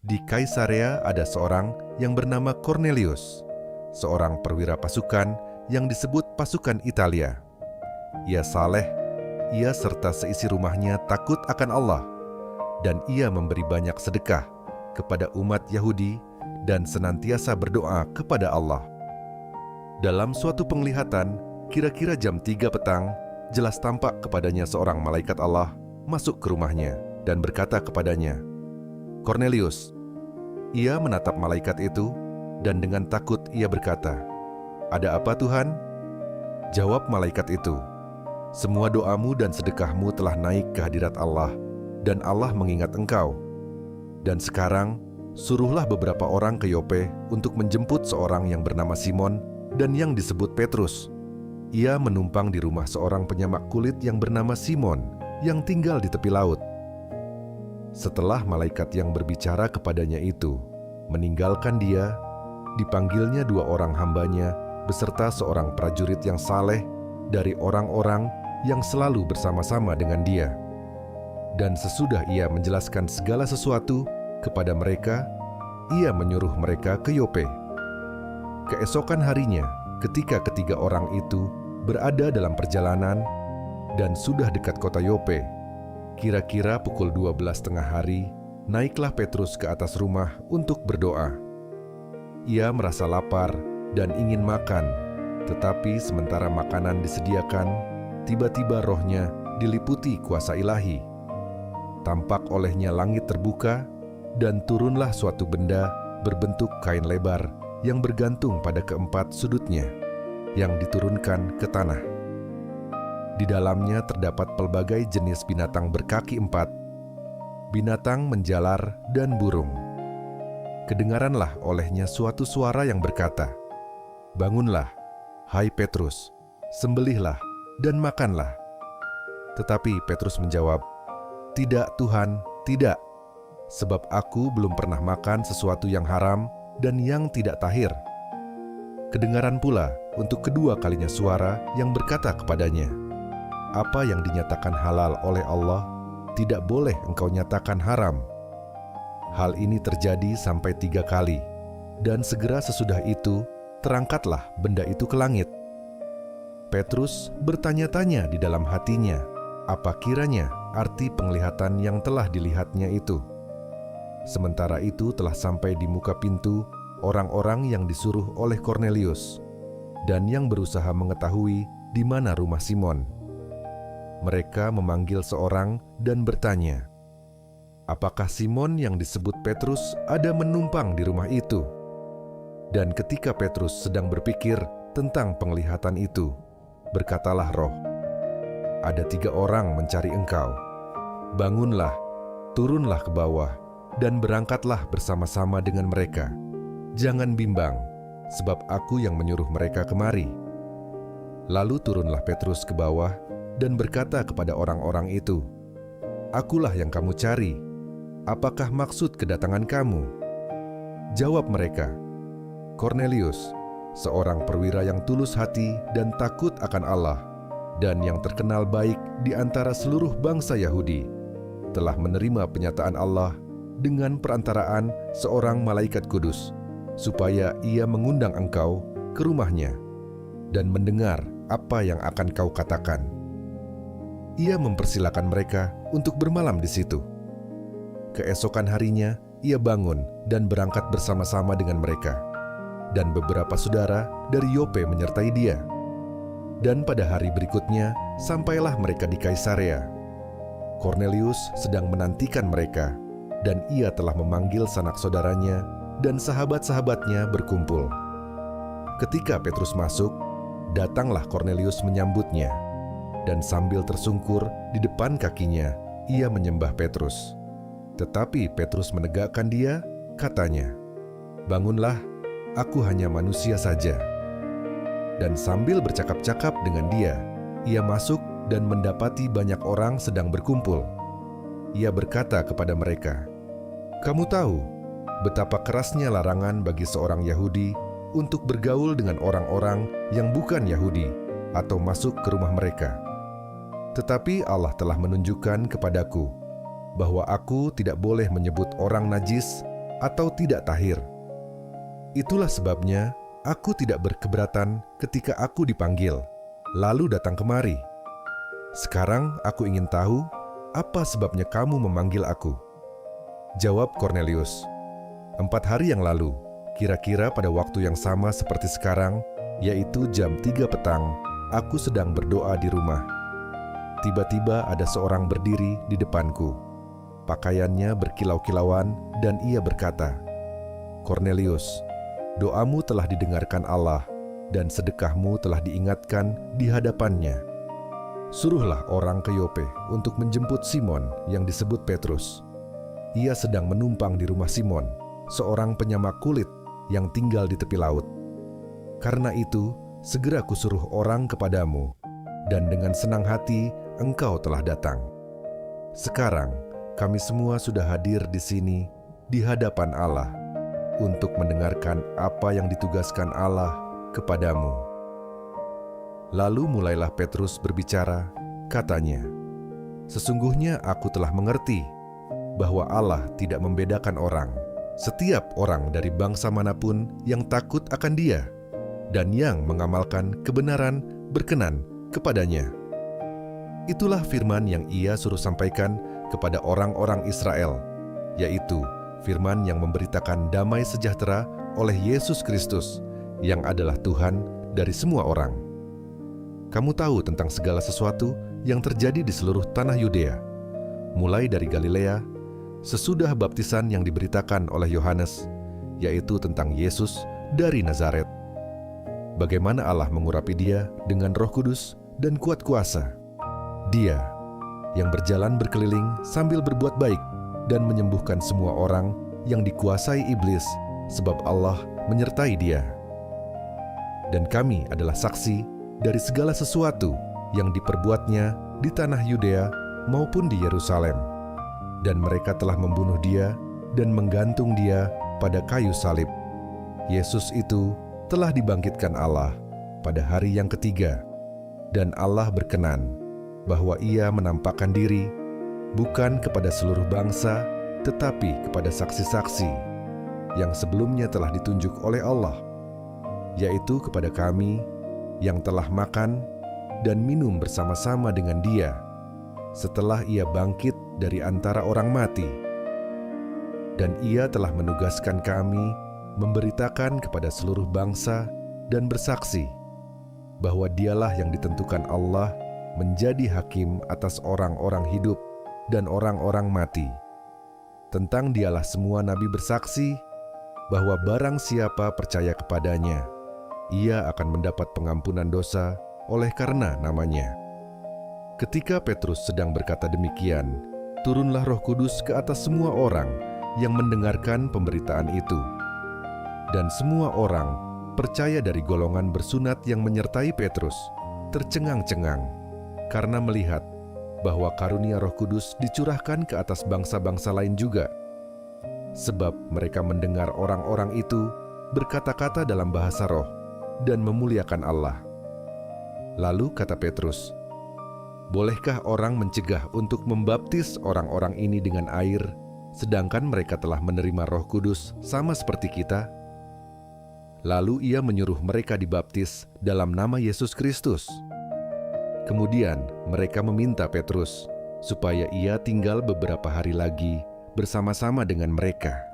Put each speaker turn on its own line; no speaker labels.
Di Kaisarea ada seorang yang bernama Cornelius, seorang perwira pasukan yang disebut pasukan Italia. Ia saleh, ia serta seisi rumahnya takut akan Allah, dan ia memberi banyak sedekah kepada umat Yahudi dan senantiasa berdoa kepada Allah. Dalam suatu penglihatan, kira-kira jam 3 petang, jelas tampak kepadanya seorang malaikat Allah masuk ke rumahnya dan berkata kepadanya, "Cornelius." Ia menatap malaikat itu, dan dengan takut ia berkata, "Ada apa, Tuhan?" Jawab malaikat itu, "Semua doamu dan sedekahmu telah naik ke hadirat Allah, dan Allah mengingat engkau. Dan sekarang, suruhlah beberapa orang ke Yope untuk menjemput seorang yang bernama Simon dan yang disebut Petrus. Ia menumpang di rumah seorang penyamak kulit yang bernama Simon, yang tinggal di tepi laut." Setelah malaikat yang berbicara kepadanya itu meninggalkan dia, dipanggilnya 2 orang hambanya beserta seorang prajurit yang saleh dari orang-orang yang selalu bersama-sama dengan dia. Dan sesudah ia menjelaskan segala sesuatu kepada mereka, ia menyuruh mereka ke Yope. Keesokan harinya, ketika ketiga orang itu berada dalam perjalanan dan sudah dekat kota Yope, kira-kira pukul 12 tengah hari, naiklah Petrus ke atas rumah untuk berdoa. Ia merasa lapar dan ingin makan, tetapi sementara makanan disediakan, tiba-tiba rohnya diliputi kuasa ilahi. Tampak olehnya langit terbuka, dan turunlah suatu benda berbentuk kain lebar yang bergantung pada keempat sudutnya, yang diturunkan ke tanah. Di dalamnya terdapat pelbagai jenis binatang berkaki 4, binatang menjalar dan burung. Kedengaranlah olehnya suatu suara yang berkata, "Bangunlah, hai Petrus, sembelihlah dan makanlah." Tetapi Petrus menjawab, "Tidak Tuhan, tidak, sebab aku belum pernah makan sesuatu yang haram dan yang tidak tahir." Kedengaran pula untuk kedua kalinya suara yang berkata kepadanya, "Apa yang dinyatakan halal oleh Allah, tidak boleh engkau nyatakan haram." Hal ini terjadi sampai 3 kali, dan segera sesudah itu, terangkatlah benda itu ke langit. Petrus bertanya-tanya di dalam hatinya, apa kiranya arti penglihatan yang telah dilihatnya itu. Sementara itu telah sampai di muka pintu orang-orang yang disuruh oleh Cornelius, dan yang berusaha mengetahui di mana rumah Simon. Mereka memanggil seorang dan bertanya, "Apakah Simon yang disebut Petrus ada menumpang di rumah itu?" Dan ketika Petrus sedang berpikir tentang penglihatan itu, berkatalah roh, "Ada 3 orang mencari engkau. Bangunlah, turunlah ke bawah, dan berangkatlah bersama-sama dengan mereka. Jangan bimbang, sebab aku yang menyuruh mereka kemari." Lalu turunlah Petrus ke bawah dan berkata kepada orang-orang itu, "Akulah yang kamu cari. Apakah maksud kedatangan kamu?" Jawab mereka, "Cornelius, seorang perwira yang tulus hati dan takut akan Allah, dan yang terkenal baik di antara seluruh bangsa Yahudi, telah menerima penyataan Allah dengan perantaraan seorang malaikat kudus, supaya ia mengundang engkau ke rumahnya dan mendengar apa yang akan kau katakan." Ia mempersilakan mereka untuk bermalam di situ. Keesokan harinya, ia bangun dan berangkat bersama-sama dengan mereka, dan beberapa saudara dari Yope menyertai dia. Dan pada hari berikutnya, sampailah mereka di Kaisarea. Cornelius sedang menantikan mereka, dan ia telah memanggil sanak saudaranya dan sahabat-sahabatnya berkumpul. Ketika Petrus masuk, datanglah Cornelius menyambutnya, dan sambil tersungkur di depan kakinya, ia menyembah Petrus. Tetapi Petrus menegakkan dia, katanya, "Bangunlah, aku hanya manusia saja." Dan sambil bercakap-cakap dengan dia, ia masuk dan mendapati banyak orang sedang berkumpul. Ia berkata kepada mereka, "Kamu tahu betapa kerasnya larangan bagi seorang Yahudi untuk bergaul dengan orang-orang yang bukan Yahudi atau masuk ke rumah mereka. Tetapi Allah telah menunjukkan kepadaku bahwa aku tidak boleh menyebut orang najis atau tidak tahir. Itulah sebabnya aku tidak berkeberatan ketika aku dipanggil, lalu datang kemari. Sekarang aku ingin tahu apa sebabnya kamu memanggil aku." Jawab Kornelius, 4 hari yang lalu, kira-kira pada waktu yang sama seperti sekarang, yaitu jam 3 petang, aku sedang berdoa di rumah. Tiba-tiba ada seorang berdiri di depanku. Pakaiannya berkilau-kilauan dan ia berkata, "Kornelius, doamu telah didengarkan Allah dan sedekahmu telah diingatkan di hadapannya. Suruhlah orang ke Yope untuk menjemput Simon yang disebut Petrus. Ia sedang menumpang di rumah Simon, seorang penyamak kulit yang tinggal di tepi laut. Karena itu, segera kusuruh orang kepadamu, dan dengan senang hati engkau telah datang. Sekarang, kami semua sudah hadir di sini di hadapan Allah untuk mendengarkan apa yang ditugaskan Allah kepadamu." Lalu mulailah Petrus berbicara, katanya, "Sesungguhnya aku telah mengerti bahwa Allah tidak membedakan orang. Setiap orang dari bangsa manapun yang takut akan Dia dan yang mengamalkan kebenaran berkenan kepadanya. Itulah firman yang ia suruh sampaikan kepada orang-orang Israel, yaitu firman yang memberitakan damai sejahtera oleh Yesus Kristus, yang adalah Tuhan dari semua orang. Kamu tahu tentang segala sesuatu yang terjadi di seluruh tanah Yudea, mulai dari Galilea, sesudah baptisan yang diberitakan oleh Yohanes, yaitu tentang Yesus dari Nazaret. Bagaimana Allah mengurapi Dia dengan Roh Kudus dan kuat kuasa. Dia yang berjalan berkeliling sambil berbuat baik dan menyembuhkan semua orang yang dikuasai iblis, sebab Allah menyertai Dia. Dan kami adalah saksi dari segala sesuatu yang diperbuatnya di tanah Yudea maupun di Yerusalem. Dan mereka telah membunuh Dia dan menggantung Dia pada kayu salib. Yesus itu telah dibangkitkan Allah pada hari yang ketiga, dan Allah berkenan bahwa Ia menampakkan diri bukan kepada seluruh bangsa, tetapi kepada saksi-saksi yang sebelumnya telah ditunjuk oleh Allah, yaitu kepada kami yang telah makan dan minum bersama-sama dengan Dia setelah Ia bangkit dari antara orang mati. Dan Ia telah menugaskan kami memberitakan kepada seluruh bangsa dan bersaksi bahwa Dialah yang ditentukan Allah menjadi hakim atas orang-orang hidup dan orang-orang mati. Tentang Dialah semua nabi bersaksi bahwa barang siapa percaya kepadanya, ia akan mendapat pengampunan dosa oleh karena namanya." Ketika Petrus sedang berkata demikian, turunlah Roh Kudus ke atas semua orang yang mendengarkan pemberitaan itu. Dan semua orang percaya dari golongan bersunat yang menyertai Petrus tercengang-cengang karena melihat bahwa karunia Roh Kudus dicurahkan ke atas bangsa-bangsa lain juga. Sebab mereka mendengar orang-orang itu berkata-kata dalam bahasa roh dan memuliakan Allah. Lalu kata Petrus, "Bolehkah orang mencegah untuk membaptis orang-orang ini dengan air, sedangkan mereka telah menerima Roh Kudus sama seperti kita?" Lalu ia menyuruh mereka dibaptis dalam nama Yesus Kristus. Kemudian mereka meminta Petrus supaya ia tinggal beberapa hari lagi bersama-sama dengan mereka.